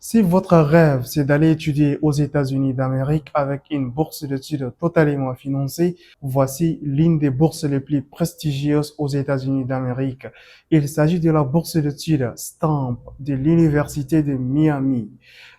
Si votre rêve, c'est d'aller étudier aux États-Unis d'Amérique avec une bourse d'études totalement financée, voici l'une des bourses les plus prestigieuses aux États-Unis d'Amérique. Il s'agit de la bourse d'études Stamp de l'Université de Miami.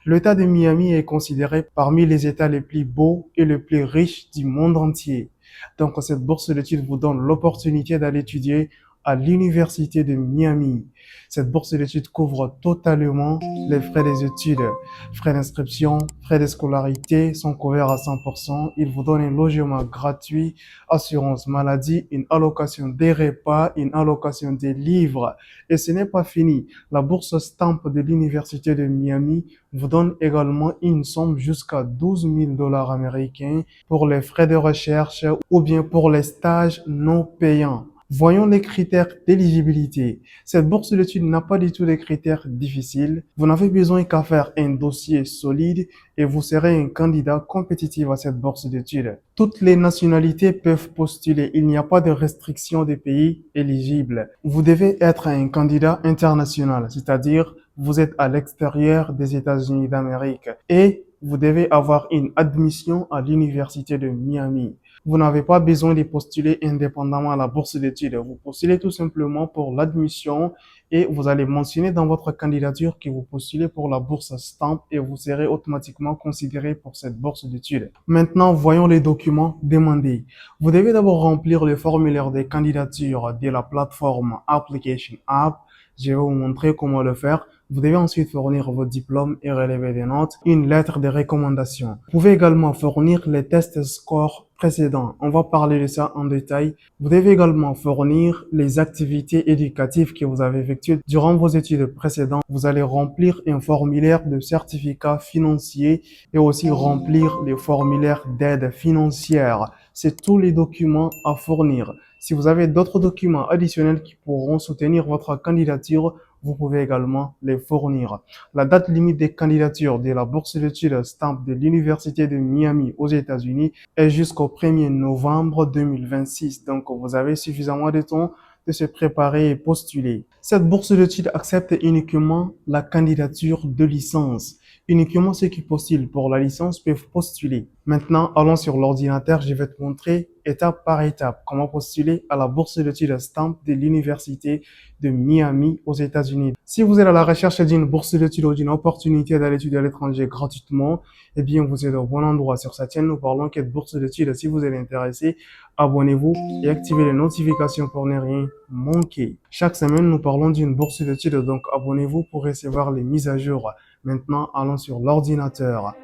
L'État de Miami est considéré parmi les États les plus beaux et les plus riches du monde entier. Donc, cette bourse d'études vous donne l'opportunité d'aller étudier à l'Université de Miami. Cette bourse d'études couvre totalement les frais des études, frais d'inscription, frais de scolarité sont couverts à 100%. Il vous donne un logement gratuit, assurance maladie, une allocation des repas, une allocation des livres. Et ce n'est pas fini. La bourse Stamp de l'Université de Miami vous donne également une somme jusqu'à 12 000 dollars américains pour les frais de recherche ou bien pour les stages non payants. Voyons les critères d'éligibilité. Cette bourse d'études n'a pas du tout de critères difficiles. Vous n'avez besoin qu'à faire un dossier solide et vous serez un candidat compétitif à cette bourse d'études. Toutes les nationalités peuvent postuler. Il n'y a pas de restriction des pays éligibles. Vous devez être un candidat international, c'est-à-dire vous êtes à l'extérieur des États-Unis d'Amérique et vous devez avoir une admission à l'Université de Miami. Vous n'avez pas besoin de postuler indépendamment à la bourse d'études. Vous postulez tout simplement pour l'admission et vous allez mentionner dans votre candidature que vous postulez pour la bourse Stamp et vous serez automatiquement considéré pour cette bourse d'études. Maintenant, voyons les documents demandés. Vous devez d'abord remplir le formulaire de candidature de la plateforme Application App. Je vais vous montrer comment le faire. Vous devez ensuite fournir vos diplômes et relever des notes, une lettre de recommandation. Vous pouvez également fournir les tests scores précédents. On va parler de ça en détail. Vous devez également fournir les activités éducatives que vous avez effectuées durant vos études précédentes. Vous allez remplir un formulaire de certificat financier et aussi remplir les formulaires d'aide financière. C'est tous les documents à fournir. Si vous avez d'autres documents additionnels qui pourront soutenir votre candidature, vous pouvez également les fournir. La date limite des candidatures de la bourse d'études Stamp de l'Université de Miami aux États-Unis est jusqu'au 1er novembre 2026. Donc, vous avez suffisamment de temps de se préparer et postuler. Cette bourse d'études accepte uniquement la candidature de licence. Uniquement ceux qui postulent pour la licence peuvent postuler. Maintenant, allons sur l'ordinateur. Je vais te montrer étape par étape comment postuler à la bourse d'études Stamp de l'Université de Miami aux États-Unis. Si vous êtes à la recherche d'une bourse d'études ou d'une opportunité d'aller étudier à l'étranger gratuitement, eh bien, vous êtes au bon endroit. Sur cette chaîne, nous parlons que de bourse d'études. Si vous êtes intéressé, abonnez-vous et activez les notifications pour ne rien manquer. Chaque semaine, nous parlons d'une bourse d'études, donc abonnez-vous pour recevoir les mises à jour. Maintenant, allons sur l'ordinateur.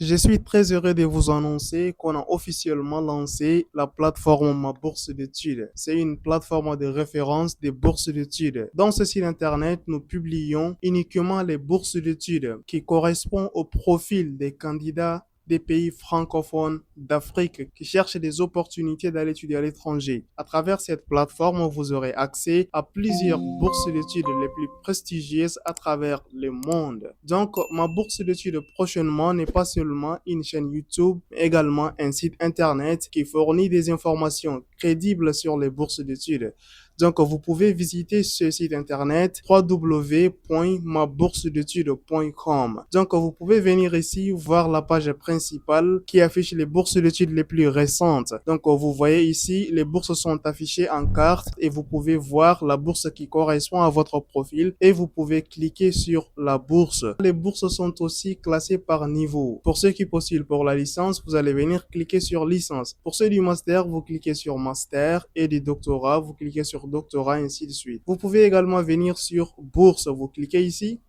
Je suis très heureux de vous annoncer qu'on a officiellement lancé la plateforme Ma Bourse d'études. C'est une plateforme de référence des bourses d'études. Dans ce site internet, nous publions uniquement les bourses d'études qui correspondent au profil des candidats des pays francophones d'Afrique qui cherchent des opportunités d'aller étudier à l'étranger. À travers cette plateforme, vous aurez accès à plusieurs bourses d'études les plus prestigieuses à travers le monde. Donc, ma bourse d'études prochainement n'est pas seulement une chaîne YouTube, mais également un site internet qui fournit des informations crédibles sur les bourses d'études. Donc, vous pouvez visiter ce site internet www.maboursedétudes.com. Donc, vous pouvez venir ici voir la page principale qui affiche les bourses d'études les plus récentes. Donc, vous voyez ici, les bourses sont affichées en carte et vous pouvez voir la bourse qui correspond à votre profil et vous pouvez cliquer sur la bourse. Les bourses sont aussi classées par niveau. Pour ceux qui postulent pour la licence, vous allez venir cliquer sur licence. Pour ceux du master, vous cliquez sur master et du doctorat, vous cliquez sur doctorat, ainsi de suite. Vous pouvez également venir sur bourse. Vous cliquez ici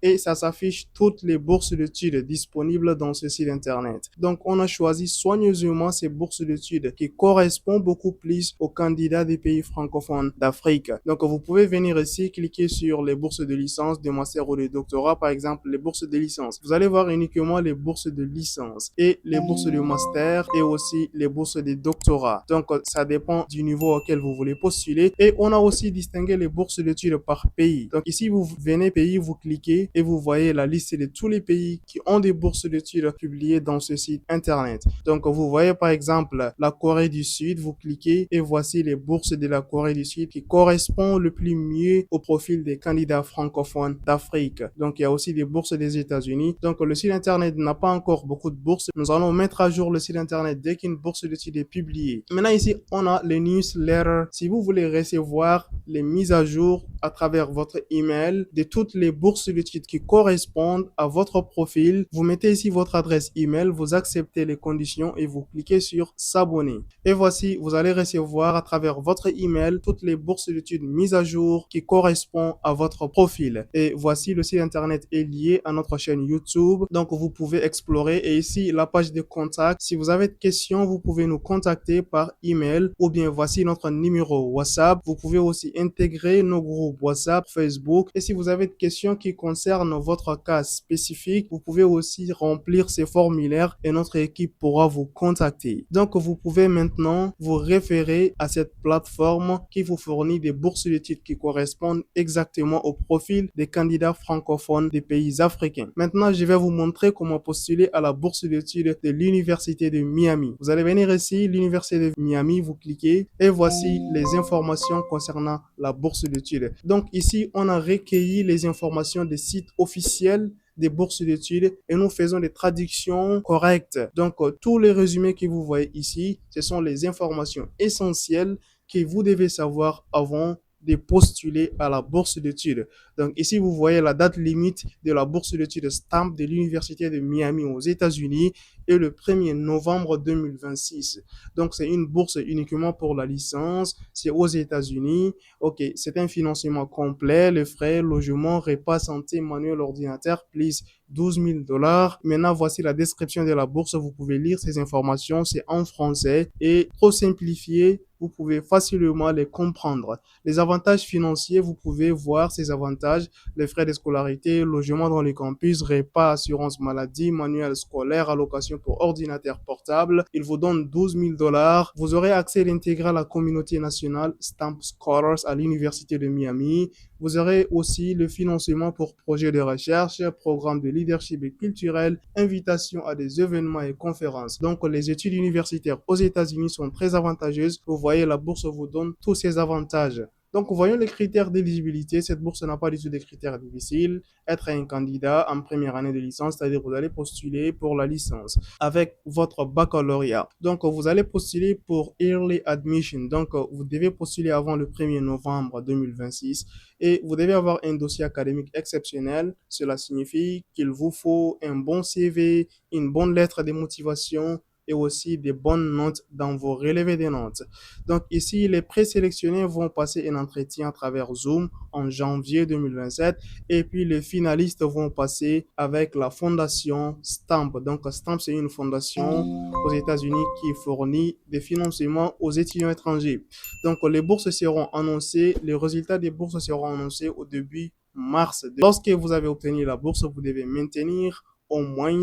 et ça s'affiche toutes les bourses d'études disponibles dans ce site internet. Donc, on a choisi soigneusement ces bourses d'études qui correspondent beaucoup plus aux candidats des pays francophones d'Afrique. Donc, vous pouvez venir ici, cliquer sur les bourses de licence, de master ou de doctorat, par exemple, les bourses de licence. Vous allez voir uniquement les bourses de licence et les bourses de master et aussi les bourses de doctorat. Donc, ça dépend du niveau auquel vous voulez postuler. Et on a aussi distingué les bourses d'études par pays. Donc, ici, vous venez pays, vous cliquez et vous voyez la liste de tous les pays qui ont des bourses d'études publiées dans ce site internet. Donc, vous voyez par exemple la Corée du Sud, vous cliquez et voici les bourses de la Corée du Sud qui correspondent le plus mieux au profil des candidats francophones d'Afrique. Donc, il y a aussi des bourses des États-Unis. Donc, le site internet n'a pas encore beaucoup de bourses. Nous allons mettre à jour le site internet dès qu'une bourse d'études est publiée. Maintenant, ici, on a les newsletters. Si vous voulez recevoir les mises à jour à travers votre email de toutes les bourses d'études qui correspondent à votre profil, vous mettez ici votre adresse email, vous acceptez les conditions et vous cliquez sur s'abonner. Et voici, vous allez recevoir à travers votre email toutes les bourses d'études mises à jour qui correspondent à votre profil. Et voici, le site internet est lié à notre chaîne YouTube, donc vous pouvez explorer. Et ici, la page de contact. Si vous avez des questions, vous pouvez nous contacter par email ou bien voici notre numéro WhatsApp. Vous pouvez aussi intégrer nos groupes WhatsApp, Facebook. Et si vous avez des questions qui concernent votre cas spécifique, vous pouvez aussi remplir ces formulaires et notre équipe pourra vous contacter. Donc, vous pouvez maintenant vous référer à cette plateforme qui vous fournit des bourses d'études qui correspondent exactement au profil des candidats francophones des pays africains. Maintenant, je vais vous montrer comment postuler à la bourse d'études de l'Université de Miami. Vous allez venir ici, l'Université de Miami, vous cliquez et voici les informations concernant la bourse d'études. Donc ici, on a recueilli les informations des sites officiels des bourses d'études et nous faisons des traductions correctes. Donc, tous les résumés que vous voyez ici, ce sont les informations essentielles que vous devez savoir avant de postuler à la bourse d'études. Donc ici, vous voyez la date limite de la bourse d'études STAMP de l'Université de Miami aux États-Unis est le 1er novembre 2026. Donc c'est une bourse uniquement pour la licence, c'est aux États-Unis. Ok, c'est un financement complet, les frais, logement, repas, santé, manuel, ordinateur, please. $12,000. Maintenant, voici la description de la bourse. Vous pouvez lire ces informations. C'est en français et trop simplifié. Vous pouvez facilement les comprendre. Les avantages financiers, vous pouvez voir ces avantages. Les frais de scolarité, logement dans les campus, repas, assurance maladie, manuel scolaire, allocation pour ordinateur portable. Il vous donne $12,000. Vous aurez accès intégré à la communauté nationale Stamp Scholars à l'Université de Miami. Vous aurez aussi le financement pour projets de recherche, programmes de leadership et culturel, invitation à des événements et conférences. Donc, les études universitaires aux États-Unis sont très avantageuses. Vous voyez, la bourse vous donne tous ces avantages. Donc, voyons les critères d'éligibilité. Cette bourse n'a pas du tout de critères difficiles. Être un candidat en première année de licence, c'est-à-dire vous allez postuler pour la licence avec votre baccalauréat. Donc, vous allez postuler pour Early Admission. Donc, vous devez postuler avant le 1er novembre 2026 et vous devez avoir un dossier académique exceptionnel. Cela signifie qu'il vous faut un bon CV, une bonne lettre de motivation, et aussi des bonnes notes dans vos relevés de notes. Donc ici, les présélectionnés vont passer un entretien à travers Zoom en janvier 2027 et puis les finalistes vont passer avec la fondation STAMP. Donc STAMP, c'est une fondation aux États-Unis qui fournit des financements aux étudiants étrangers. Donc les bourses seront annoncées, les résultats des bourses seront annoncés au début mars. Lorsque vous avez obtenu la bourse, vous devez maintenir au moins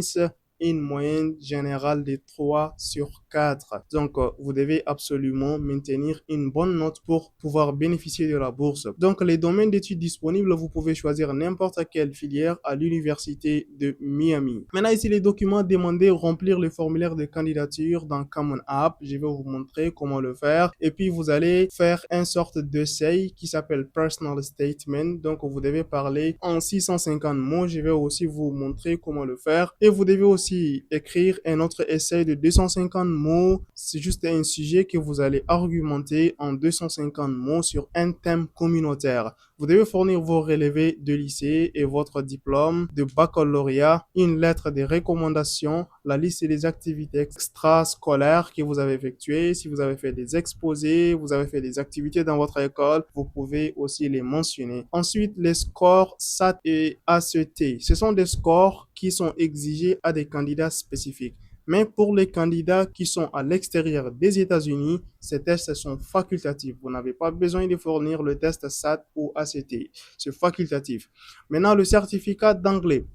une moyenne générale de 3 sur 4. Donc, vous devez absolument maintenir une bonne note pour pouvoir bénéficier de la bourse. Donc, les domaines d'études disponibles, vous pouvez choisir n'importe quelle filière à l'Université de Miami. Maintenant, ici, les documents demandés, remplir le formulaire de candidature dans Common App. Je vais vous montrer comment le faire. Et puis, vous allez faire une sorte d'essai qui s'appelle Personal Statement. Donc, vous devez parler en 650 mots. Je vais aussi vous montrer comment le faire. Et vous devez aussi écrire un autre essai de 250 mots. C'est juste un sujet que vous allez argumenter en 250 mots sur un thème communautaire. Vous devez fournir vos relevés de lycée et votre diplôme de baccalauréat, une lettre de recommandation, la liste des activités extrascolaires que vous avez effectuées. Si vous avez fait des exposés, vous avez fait des activités dans votre école, vous pouvez aussi les mentionner. Ensuite, les scores SAT et ACT. Ce sont des scores qui sont exigés à des candidats spécifiques. Mais pour les candidats qui sont à l'extérieur des États-Unis, ces tests sont facultatifs. Vous n'avez pas besoin de fournir le test SAT ou ACT. C'est facultatif. Maintenant, le certificat d'anglais.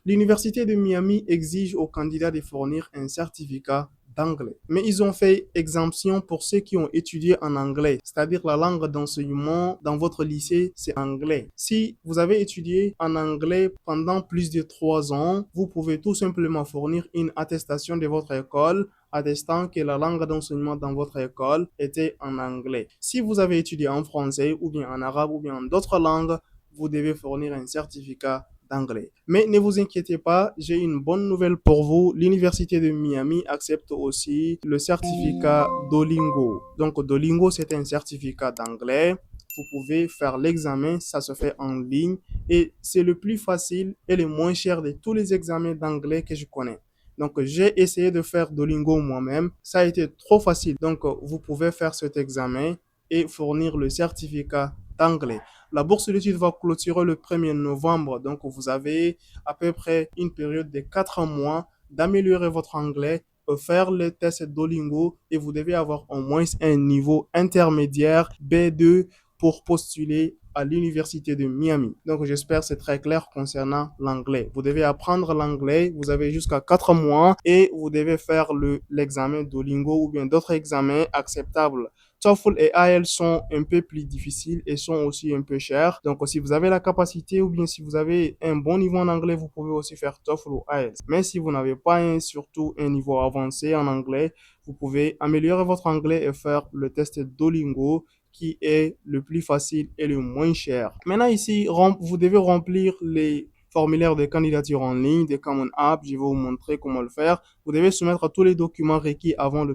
L'Université de Miami exige aux candidats de fournir un certificat d'anglais. Mais ils ont fait exemption pour ceux qui ont étudié en anglais, c'est-à-dire la langue d'enseignement dans votre lycée, c'est anglais. Si vous avez étudié en anglais pendant plus de 3 ans, vous pouvez tout simplement fournir une attestation de votre école attestant que la langue d'enseignement dans votre école était en anglais. Si vous avez étudié en français ou bien en arabe ou bien en d'autres langues, vous devez fournir un certificat d'anglais. Mais ne vous inquiétez pas, j'ai une bonne nouvelle pour vous. L'Université de Miami accepte aussi le certificat Duolingo. Donc Duolingo, c'est un certificat d'anglais. Vous pouvez faire l'examen, ça se fait en ligne et c'est le plus facile et le moins cher de tous les examens d'anglais que je connais. Donc, j'ai essayé de faire Duolingo moi-même. Ça a été trop facile. Donc, vous pouvez faire cet examen et fournir le certificat d'anglais. La bourse d'études va clôturer le 1er novembre. Donc, vous avez à peu près une période de 4 mois d'améliorer votre anglais, faire le test Duolingo et vous devez avoir au moins un niveau intermédiaire B2 pour postuler à l'université de Miami. Donc, j'espère que c'est très clair concernant l'anglais. Vous devez apprendre l'anglais, vous avez jusqu'à 4 mois et vous devez faire l'examen Duolingo ou bien d'autres examens acceptables. TOEFL et IELTS sont un peu plus difficiles et sont aussi un peu chers. Donc, si vous avez la capacité ou bien si vous avez un bon niveau en anglais, vous pouvez aussi faire TOEFL ou IELTS. Mais si vous n'avez pas surtout un niveau avancé en anglais, vous pouvez améliorer votre anglais et faire le test Duolingo qui est le plus facile et le moins cher. Maintenant ici, vous devez remplir les formulaires de candidature en ligne de Common App. Je vais vous montrer comment le faire. Vous devez soumettre tous les documents requis avant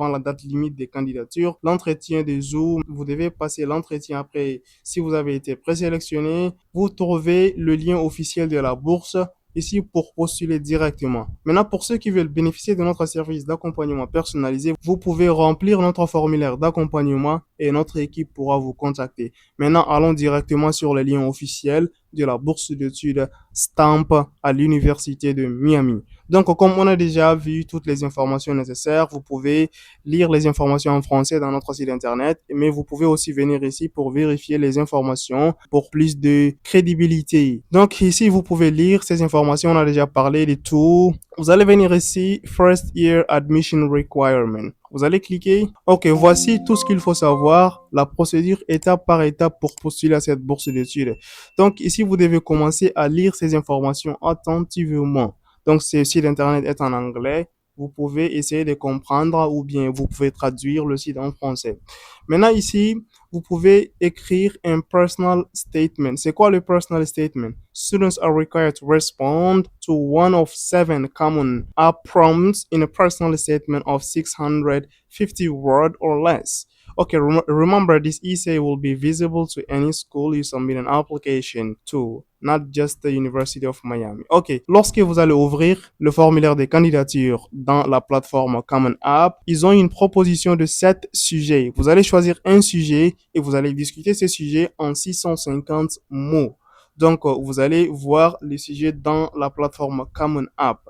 la date limite des candidatures. L'entretien de Zoom, vous devez passer l'entretien après. Si vous avez été présélectionné, vous trouvez le lien officiel de la bourse ici pour postuler directement. Maintenant, pour ceux qui veulent bénéficier de notre service d'accompagnement personnalisé, vous pouvez remplir notre formulaire d'accompagnement et notre équipe pourra vous contacter. Maintenant, allons directement sur le lien officiel de la bourse d'études STAMP à l'université de Miami. Donc, comme on a déjà vu toutes les informations nécessaires, vous pouvez lire les informations en français dans notre site internet, mais vous pouvez aussi venir ici pour vérifier les informations pour plus de crédibilité. Donc, ici, vous pouvez lire ces informations. On a déjà parlé de tout. Vous allez venir ici, First Year Admission Requirement. Vous allez cliquer. Ok, voici tout ce qu'il faut savoir, la procédure étape par étape pour postuler à cette bourse d'études. Donc, ici, vous devez commencer à lire ces informations attentivement. Donc, ce site internet est en anglais. Vous pouvez essayer de comprendre ou bien vous pouvez traduire le site en français. Maintenant, ici, vous pouvez écrire un personal statement. C'est quoi le personal statement? Students are required to respond to one of 7 common app prompts in a personal statement of 650 words or less. Okay, remember this essay will be visible to any school you submit an application to, not just the University of Miami. Ok, lorsque vous allez ouvrir le formulaire de candidature dans la plateforme Common App, ils ont une proposition de 7 sujets. Vous allez choisir un sujet et vous allez discuter ces sujets en 650 mots. Donc, vous allez voir les sujets dans la plateforme Common App.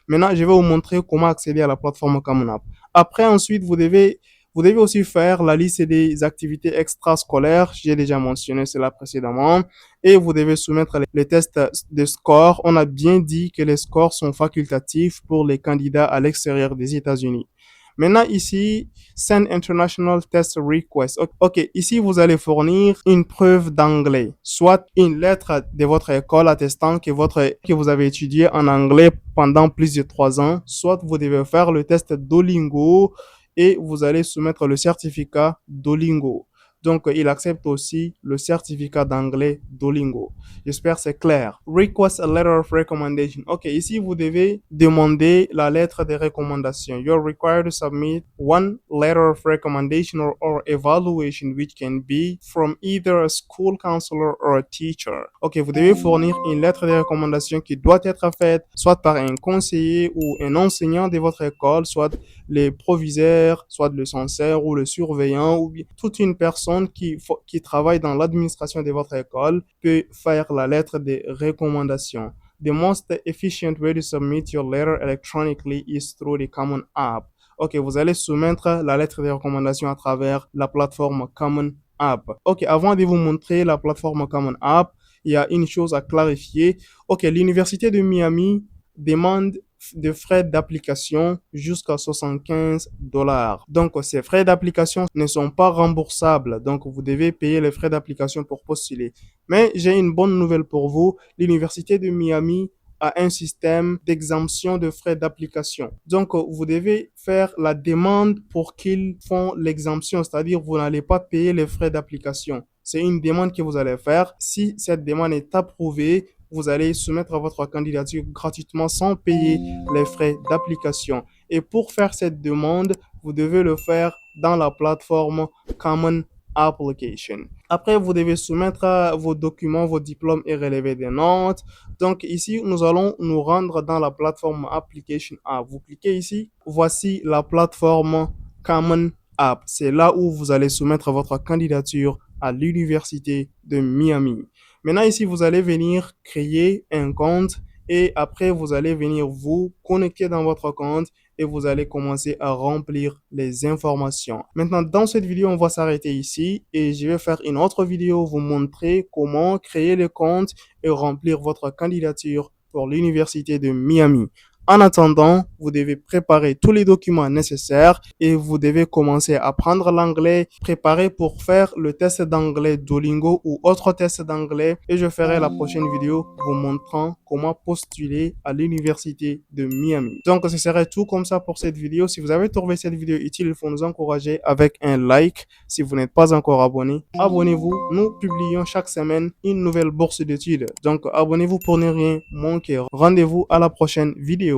Maintenant, je vais vous montrer comment accéder à la plateforme Common App. Après, ensuite, vous devez aussi faire la liste des activités extrascolaires. J'ai déjà mentionné cela précédemment. Et vous devez soumettre les tests de score. On a bien dit que les scores sont facultatifs pour les candidats à l'extérieur des États-Unis. Maintenant, ici, Send International Test Request. Ok, ici, vous allez fournir une preuve d'anglais, soit une lettre de votre école attestant que vous avez étudié en anglais pendant plus de 3 ans, soit vous devez faire le test Duolingo et vous allez soumettre le certificat Duolingo. Donc, il accepte aussi le certificat d'anglais Duolingo. J'espère que c'est clair. Request a letter of recommendation. Ok, ici, vous devez demander la lettre de recommandation. You're required to submit one letter of recommendation or evaluation which can be from either a school counselor or a teacher. Ok, vous devez fournir une lettre de recommandation qui doit être faite soit par un conseiller ou un enseignant de votre école, soit les proviseurs, soit le censeur ou le surveillant ou toute une personne qui travaille dans l'administration de votre école peut faire la lettre de recommandation. The most efficient way to submit your letter electronically is through the Common App. Ok, vous allez soumettre la lettre de recommandation à travers la plateforme Common App. Ok, avant de vous montrer la plateforme Common App, il y a une chose à clarifier. Ok, l'Université de Miami demande de frais d'application jusqu'à 75 dollars. Donc, ces frais d'application ne sont pas remboursables. Donc, vous devez payer les frais d'application pour postuler. Mais j'ai une bonne nouvelle pour vous. L'Université de Miami a un système d'exemption de frais d'application. Donc, vous devez faire la demande pour qu'ils font l'exemption, c'est-à-dire vous n'allez pas payer les frais d'application. C'est une demande que vous allez faire. Si cette demande est approuvée, vous allez soumettre votre candidature gratuitement sans payer les frais d'application. Et pour faire cette demande, vous devez le faire dans la plateforme Common Application. Après, vous devez soumettre vos documents, vos diplômes et relever des notes. Donc ici, nous allons nous rendre dans la plateforme Application App. Vous cliquez ici. Voici la plateforme Common App. C'est là où vous allez soumettre votre candidature à l'Université de Miami. Maintenant, ici, vous allez venir créer un compte et après, vous allez venir vous connecter dans votre compte et vous allez commencer à remplir les informations. Maintenant, dans cette vidéo, on va s'arrêter ici et je vais faire une autre vidéo vous montrer comment créer le compte et remplir votre candidature pour l'Université de Miami. En attendant, vous devez préparer tous les documents nécessaires et vous devez commencer à apprendre l'anglais, préparer pour faire le test d'anglais Duolingo ou autre test d'anglais et je ferai la prochaine vidéo vous montrant comment postuler à l'Université de Miami. Donc, ce serait tout comme ça pour cette vidéo. Si vous avez trouvé cette vidéo utile, il faut nous encourager avec un like. Si vous n'êtes pas encore abonné, abonnez-vous. Nous publions chaque semaine une nouvelle bourse d'études. Donc, abonnez-vous pour ne rien manquer. Rendez-vous à la prochaine vidéo.